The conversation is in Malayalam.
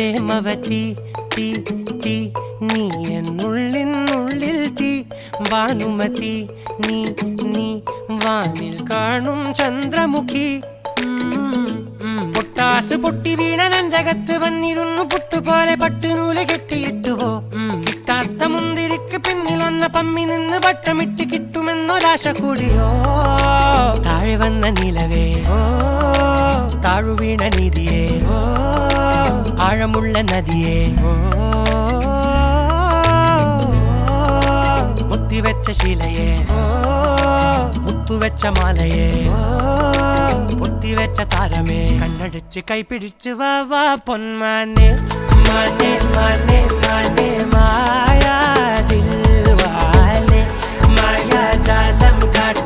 പ്രേമവതി തീ തീ നീ എന്നുള്ളിൽ തീ ഭാനുമതി നീ നീ വാനിൽ കാണും ചന്ദ്രമുഖി പൊട്ടാസ് പൊട്ടി വീണ നെഞ്ചകത്ത് വന്നിരുന്നു പുട്ടുപോലെ പട്ടുനൂല് കെട്ടിയിട്ടുവോ കിട്ടാത്ത മുന്തിരിക്ക് പിന്നിൽ വന്ന പമ്മി നിന്ന് വട്ടമിട്ട് കിട്ടുമെന്നൊരാശ കൂടിയോ താഴെ വന്ന നിലവേ താഴു വീണ നിധിയേ ആഴമുള്ള നദിയേ കൊത്തിവെച്ച ശിലയേ മുത്തുവെച്ച മാലയേ പൊത്തിവെച്ച താരമേ കണ്ണടിച്ച് കൈപിടിച്ച് വാ വാ പൊന്മാനെ മാനെ മാനെ മാനെ മായാ ദിൽവാലെ മായാജാലം കാട്ടി